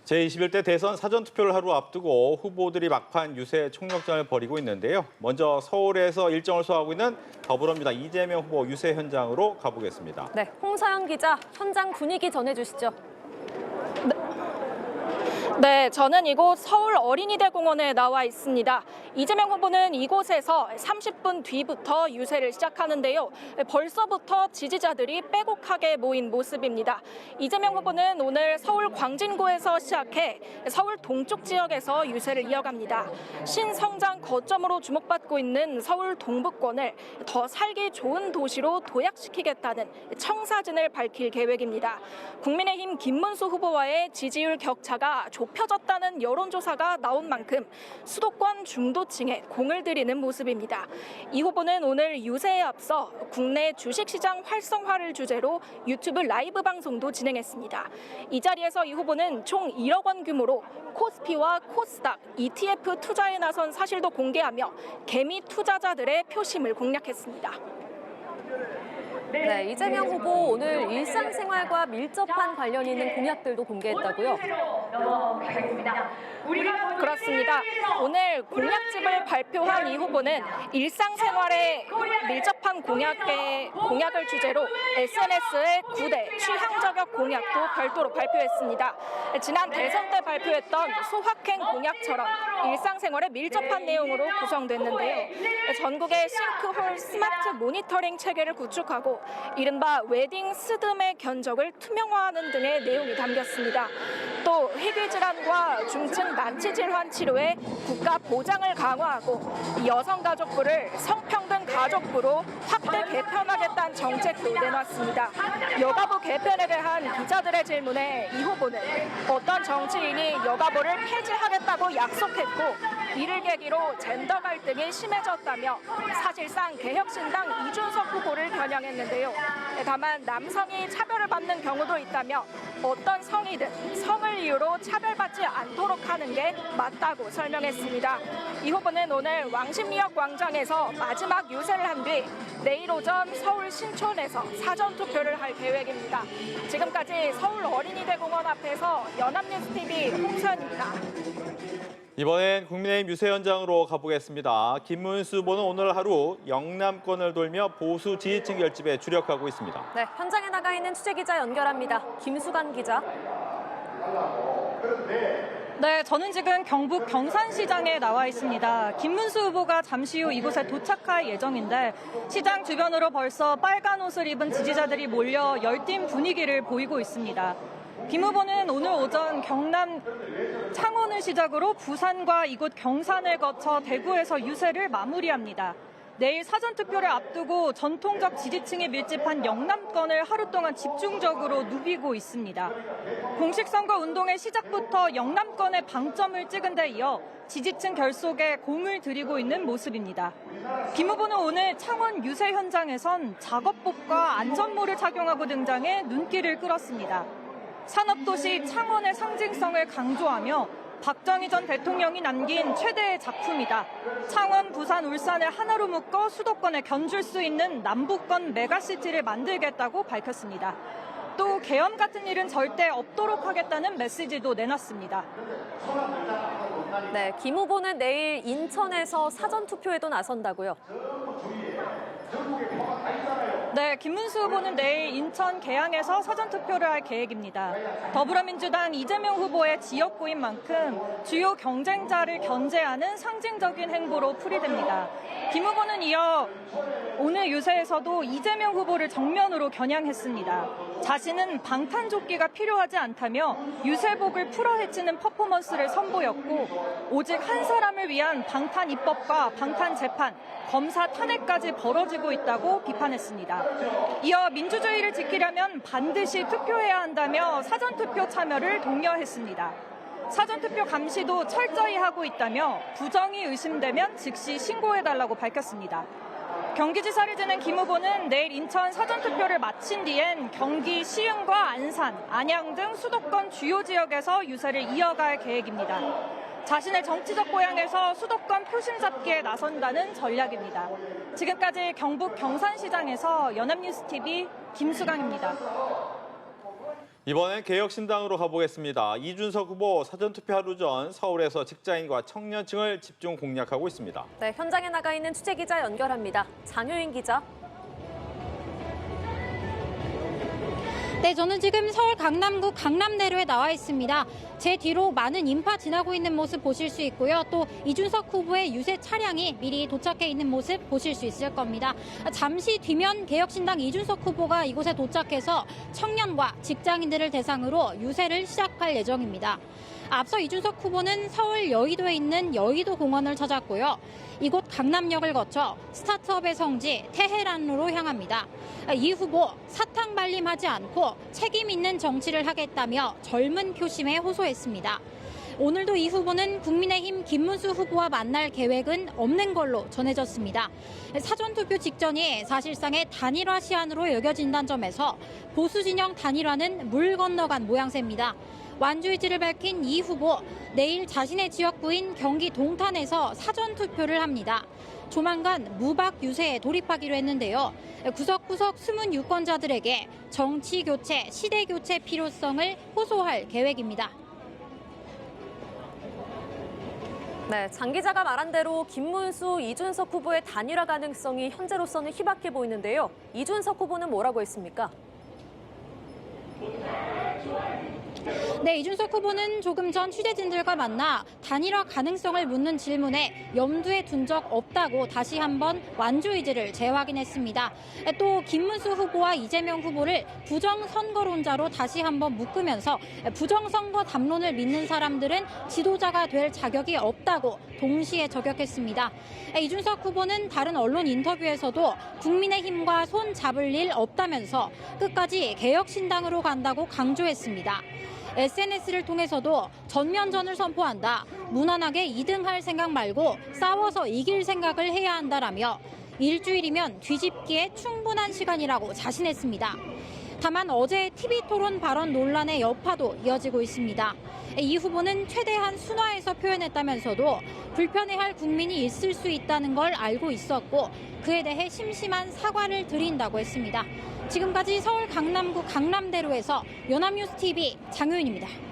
제21대 대선 사전투표를 하루 앞두고 후보들이 막판 유세 총력전을 벌이고 있는데요. 먼저 서울에서 일정을 소화하고 있는 더불어민주당 이재명 후보 유세 현장으로 가보겠습니다. 네, 홍서영 기자, 현장 분위기 전해주시죠. 네, 저는 이곳 서울 어린이대공원에 나와 있습니다. 이재명 후보는 이곳에서 30분 뒤부터 유세를 시작하는데요. 벌써부터 지지자들이 빼곡하게 모인 모습입니다. 이재명 후보는 오늘 서울 광진구에서 시작해 서울 동쪽 지역에서 유세를 이어갑니다. 신성장 거점으로 주목받고 있는 서울 동부권을 더 살기 좋은 도시로 도약시키겠다는 청사진을 밝힐 계획입니다. 국민의힘 김문수 후보와의 지지율 격차가 좁혀졌다는 여론조사가 나온 만큼 수도권 중도층에 공을 들이는 모습입니다. 이 후보는 오늘 유세에 앞서 국내 주식시장 활성화를 주제로 유튜브 라이브 방송도 진행했습니다. 이 자리에서 이 후보는 총 1억 원 규모로 코스피와 코스닥, ETF 투자에 나선 사실도 공개하며 개미 투자자들의 표심을 공략했습니다. 네, 이재명 후보 오늘 일상생활과 밀접한 관련이 있는 공약들도 공개했다고요? 그렇습니다. 오늘 공약집을 발표한 이 후보는 일상생활에 밀접한 공약을 주제로 SNS의 9대 취향 저격 공약도 별도로 발표했습니다. 지난 대선 때 발표했던 소확행 공약처럼 일상생활에 밀접한 내용으로 구성됐는데요. 전국의 싱크홀 스마트 모니터링 체계를 구축하고 이른바 웨딩 스드메 견적을 투명화하는 등의 내용이 담겼습니다. 또 희귀질환과 중증 난치질환 치료에 국가 보장을 강화하고 여성가족부를 성평등 가족부로 확대 개편하겠다는 정책도 내놨습니다. 여가부 개편에 대한 기자들의 질문에 이 후보는 어떤 정치인이 여가부를 폐지하겠다고 약속했고 이를 계기로 젠더 갈등이 심해졌다며 사실상 개혁신당 이준석 후보를 겨냥했는데요. 다만 남성이 차별을 받는 경우도 있다며 어떤 성이든 성을 이유로 차별받지 않도록 하는 게 맞다고 설명했습니다. 이 후보는 오늘 왕십리역 광장에서 마지막 유세를 한 뒤 내일 오전 서울 신촌에서 사전투표를 할 계획입니다. 지금까지 서울 어린이대공원 앞에서 연합뉴스TV 홍서연입니다. 이번엔 국민의힘 유세 현장으로 가보겠습니다. 김문수 후보는 오늘 하루 영남권을 돌며 보수 지지층 결집에 주력하고 있습니다. 네, 현장에 나가 있는 취재기자 연결합니다. 김수관 기자. 네, 저는 지금 경북 경산시장에 나와 있습니다. 김문수 후보가 잠시 후 이곳에 도착할 예정인데 시장 주변으로 벌써 빨간 옷을 입은 지지자들이 몰려 열띤 분위기를 보이고 있습니다. 김 후보는 오늘 오전 경남 창원을 시작으로 부산과 이곳 경산을 거쳐 대구에서 유세를 마무리합니다. 내일 사전투표를 앞두고 전통적 지지층이 밀집한 영남권을 하루 동안 집중적으로 누비고 있습니다. 공식 선거 운동의 시작부터 영남권에 방점을 찍은 데 이어 지지층 결속에 공을 들이고 있는 모습입니다. 김 후보는 오늘 창원 유세 현장에선 작업복과 안전모를 착용하고 등장해 눈길을 끌었습니다. 산업도시 창원의 상징성을 강조하며 박정희 전 대통령이 남긴 최대의 작품이다. 창원, 부산, 울산을 하나로 묶어 수도권에 견줄 수 있는 남부권 메가시티를 만들겠다고 밝혔습니다. 또 계엄 같은 일은 절대 없도록 하겠다는 메시지도 내놨습니다. 네, 김 후보는 내일 인천에서 사전투표에도 나선다고요? 네, 김문수 후보는 내일 인천 계양에서 사전투표를 할 계획입니다. 더불어민주당 이재명 후보의 지역구인 만큼 주요 경쟁자를 견제하는 상징적인 행보로 풀이됩니다. 김 후보는 이어 오늘 유세에서도 이재명 후보를 정면으로 겨냥했습니다. 자신은 방탄조끼가 필요하지 않다며 유세복을 풀어헤치는 퍼포먼스를 선보였고 오직 한 사람을 위한 방탄 입법과 방탄 재판, 검사 탄핵까지 벌어지고 있다고 비판했습니다. 이어 민주주의를 지키려면 반드시 투표해야 한다며 사전투표 참여를 독려했습니다. 사전투표 감시도 철저히 하고 있다며 부정이 의심되면 즉시 신고해달라고 밝혔습니다. 경기지사를 지낸 김 후보는 내일 인천 사전투표를 마친 뒤엔 경기 시흥과 안산, 안양 등 수도권 주요 지역에서 유세를 이어갈 계획입니다. 자신의 정치적 고향에서 수도권 표심 잡기에 나선다는 전략입니다. 지금까지 경북 경산시장에서 연합뉴스TV 김수강입니다. 이번엔 개혁신당으로 가보겠습니다. 이준석 후보 사전투표 하루 전 서울에서 직장인과 청년층을 집중 공략하고 있습니다. 네, 현장에 나가 있는 취재기자 연결합니다. 장효인 기자. 네, 저는 지금 서울 강남구 강남대로에 나와 있습니다. 제 뒤로 많은 인파 지나고 있는 모습 보실 수 있고요. 또 이준석 후보의 유세 차량이 미리 도착해 있는 모습 보실 수 있을 겁니다. 잠시 뒤면 개혁신당 이준석 후보가 이곳에 도착해서 청년과 직장인들을 대상으로 유세를 시작할 예정입니다. 앞서 이준석 후보는 서울 여의도에 있는 여의도 공원을 찾았고요. 이곳 강남역을 거쳐 스타트업의 성지 테헤란으로 향합니다. 이 후보 사탕 발림하지 않고 책임 있는 정치를 하겠다며 젊은 표심에 호소했습니다. 오늘도 이 후보는 국민의힘 김문수 후보와 만날 계획은 없는 걸로 전해졌습니다. 사전투표 직전이 사실상의 단일화 시한으로 여겨진다는 점에서 보수 진영 단일화는 물 건너간 모양새입니다. 완주 의지를 밝힌 이 후보, 내일 자신의 지역구인 경기 동탄에서 사전투표를 합니다. 조만간 무박 유세에 돌입하기로 했는데요. 구석구석 숨은 유권자들에게 정치 교체, 시대 교체 필요성을 호소할 계획입니다. 네, 장 기자가 말한 대로 김문수, 이준석 후보의 단일화 가능성이 현재로서는 희박해 보이는데요. 이준석 후보는 뭐라고 했습니까? 네, 이준석 후보는 조금 전 취재진들과 만나 단일화 가능성을 묻는 질문에 염두에 둔 적 없다고 다시 한번 완주 의지를 재확인했습니다. 또 김문수 후보와 이재명 후보를 부정선거론자로 다시 한번 묶으면서 부정선거 담론을 믿는 사람들은 지도자가 될 자격이 없다고 동시에 저격했습니다. 이준석 후보는 다른 언론 인터뷰에서도 국민의힘과 손 잡을 일 없다면서 끝까지 개혁신당으로 간다고 강조했습니다. SNS를 통해서도 전면전을 선포한다. 무난하게 2등할 생각 말고 싸워서 이길 생각을 해야 한다라며 일주일이면 뒤집기에 충분한 시간이라고 자신했습니다. 다만 어제 TV토론 발언 논란의 여파도 이어지고 있습니다. 이 후보는 최대한 순화해서 표현했다면서도 불편해할 국민이 있을 수 있다는 걸 알고 있었고 그에 대해 심심한 사과를 드린다고 했습니다. 지금까지 서울 강남구 강남대로에서 연합뉴스TV 장효인입니다.